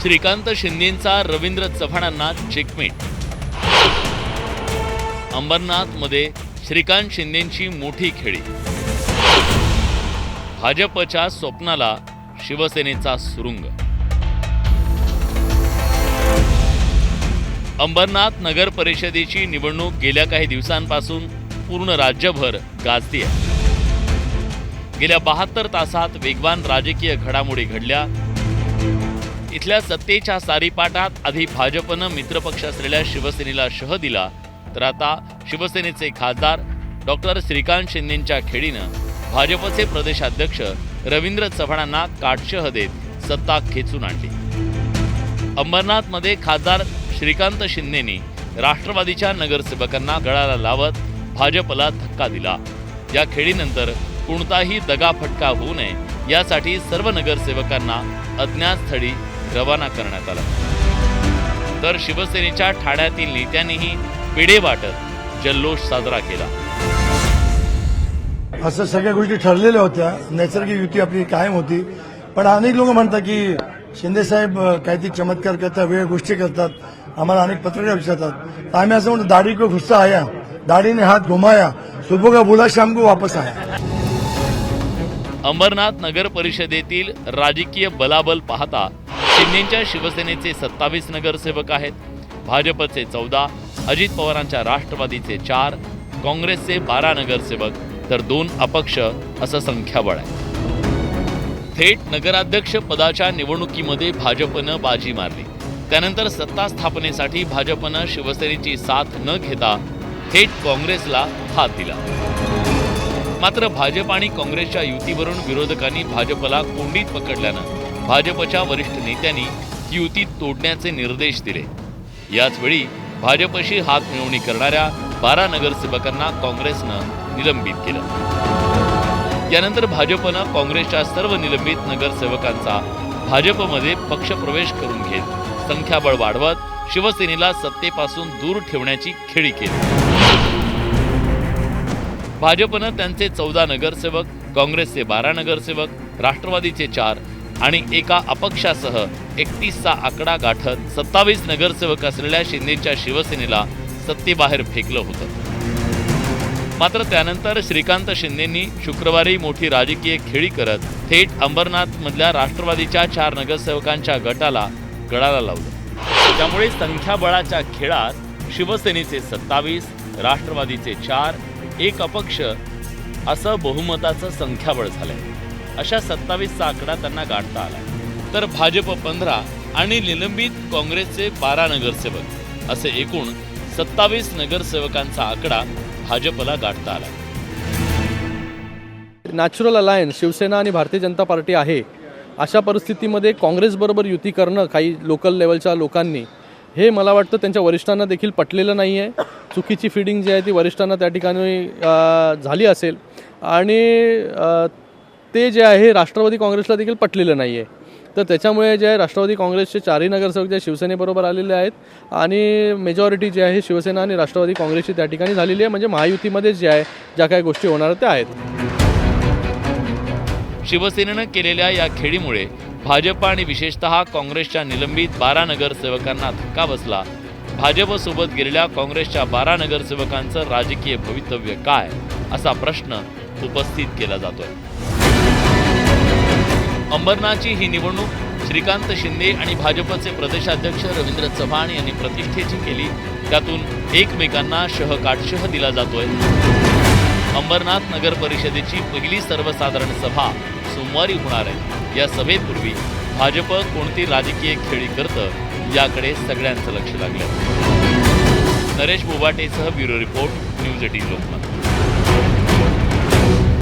श्रीकांत शिंदेंचा रवींद्र चव्हाणांना चेकमेट। अंबरनाथमध्ये श्रीकांत शिंदेंची मोठी खेळी। भाजपच्या स्वप्नाला शिवसेनेचा सुरुंग। अंबरनाथ नगर परिषदेची निवडणूक गेल्या काही दिवसांपासून पूर्ण राज्यभर गाजते आहे। गेल्या 72 तासात वेगवान राजकीय घडामोडी घडल्या। इथल्या सत्तेच्या सारीपाटात आधी भाजपनं मित्रपक्ष असलेल्या शिवसेनेला शह दिला, तर आता शिवसेनेचे खासदार डॉक्टर श्रीकांत शिंदेंच्या खेळीनं भाजपचे प्रदेशाध्यक्ष रवींद्र चव्हाणांना काटशह देत सत्ता खेचून आणली। अंबरनाथमध्ये खासदार श्रीकांत शिंदेंनी राष्ट्रवादीच्या नगरसेवकांना गळाला लावत भाजपला धक्का दिला। या खेळीनंतर कोणताही दगाफटका होऊ नये यासाठी सर्व नगरसेवकांना अज्ञात स्थळी रवाना करण्यात आलं। तर शिवसेनेच्या ठाण्यातील नेत्यांनीही पेढे वाटत जल्लोष साजरा केला। असं सगळ्या गोष्टी ठरलेल्या होत्या। नैसर्गिक युती आपली कायम होती, पण अनेक लोक म्हणतात की शिंदे साहेब काहीतरी चमत्कार करतात, वेळ गोष्टी करतात, आम्हाला अनेक पत्रकार विचारतात। आम्ही असं म्हणतो, दाढी को गुस्सा आया, दाढी ने हात घुमाया, सुबह का बोला शाम को वापस आया। अंबरनाथ नगर परिषदेतील राजकीय बलाबल पाहता शिंदेंच्या शिवसेनेचे 27 नगरसेवक आहेत, भाजपचे 14, अजित पवारांच्या राष्ट्रवादीचे 4, काँग्रेसचे 12 नगरसेवक तर 2 अपक्ष असं संख्याबळ आहे। थेट नगराध्यक्ष पदाच्या निवडणुकीमध्ये भाजपनं बाजी मारली। त्यानंतर सत्ता स्थापनेसाठी भाजपनं शिवसेनेची साथ न घेता थेट काँग्रेसला हात दिला। मात्र भाजप आणि काँग्रेसच्या युतीवरून विरोधकांनी भाजपला कोंडीत पकडल्यानं भाजपच्या वरिष्ठ नेत्यांनी युती तोडण्याचे निर्देश दिले। याच वेळी भाजपशी हात मिळवणी करणाऱ्या 12 नगरसेवकांना काँग्रेसनं निलंबित केलं। यानंतर भाजपनं काँग्रेसच्या सर्व निलंबित नगरसेवकांचा भाजपमध्ये पक्षप्रवेश करून घेत संख्याबळ वाढवत शिवसेनेला सत्तेपासून दूर ठेवण्याची खेळी केली। भाजपनं त्यांचे 14 नगरसेवक, काँग्रेसचे 12 नगरसेवक, राष्ट्रवादीचे 4 आणि एका अपक्षासह 31चा आकडा गाठत 27 नगरसेवक असलेल्या शिंदेच्या शिवसेनेला सत्तेबाहेर फेकलं होतं। मात्र त्यानंतर श्रीकांत शिंदेंनी शुक्रवारी मोठी राजकीय खेळी करत थेट अंबरनाथमधल्या राष्ट्रवादीच्या 4 नगरसेवकांच्या गटाला गळाला लावलं। त्यामुळे संख्याबळाच्या खेळात शिवसेनेचे 27, राष्ट्रवादीचे 4, एक अपक्ष असं बहुमताचं संख्याबळ झालंय। अशा 27चा आकडा त्यांना गाठता आला, तर भाजप 15 आणि निलंबित काँग्रेसचे 12 नगरसेवक असे एकूण 27 नगरसेवकांचा आकडा भाजपला गाठता आला। नॅचरल अलायन्स शिवसेना आणि भारतीय जनता पार्टी आहे, अशा परिस्थितीमध्ये काँग्रेसबरोबर युती करणं काही लोकल लेवलच्या लोकांनी, हे मला वाटतं त्यांच्या वरिष्ठांना देखील पटलेलं नाही आहे। चुकीची फीडिंग जी आहे ती वरिष्ठांना त्या ठिकाणी झाली असेल आणि ते जे आहे राष्ट्रवादी काँग्रेसला देखील पटलेलं नाही आहे। तर त्याच्यामुळे जे आहे राष्ट्रवादी काँग्रेसचे 4ही नगरसेवक जे शिवसेनेबरोबर आलेले आहेत आणि मेजॉरिटी जी आहे शिवसेना आणि राष्ट्रवादी काँग्रेसची त्या ठिकाणी झालेली आहे। म्हणजे महायुतीमध्ये जे आहे ज्या काही गोष्टी होणार त्या आहेत। शिवसेनेनं केलेल्या या खेळीमुळे भाजप आणि विशेषतः काँग्रेसच्या निलंबित 12 नगरसेवकांना धक्का बसला। भाजपसोबत गेलेल्या काँग्रेसच्या 12 नगरसेवकांचं राजकीय भवितव्य काय, असा प्रश्न उपस्थित केला जातोय। अंबरनाथची ही निवडणूक श्रीकांत शिंदे आणि भाजपचे प्रदेशाध्यक्ष रवींद्र चव्हाण यांनी प्रतिष्ठेची केली। त्यातून एकमेकांना काटशह दिला जातोय। अंबरनाथ नगर परिषदेची पहिली सर्वसाधारण सभा सोमवारी होणार आहे। या सभेपूर्वी भाजप कोणती राजकीय खेळी करतं याकडे सगळ्यांचं लक्ष लागलं। नरेश बोबाटेसह ब्युरो रिपोर्ट, न्यूज 18 लोकमत।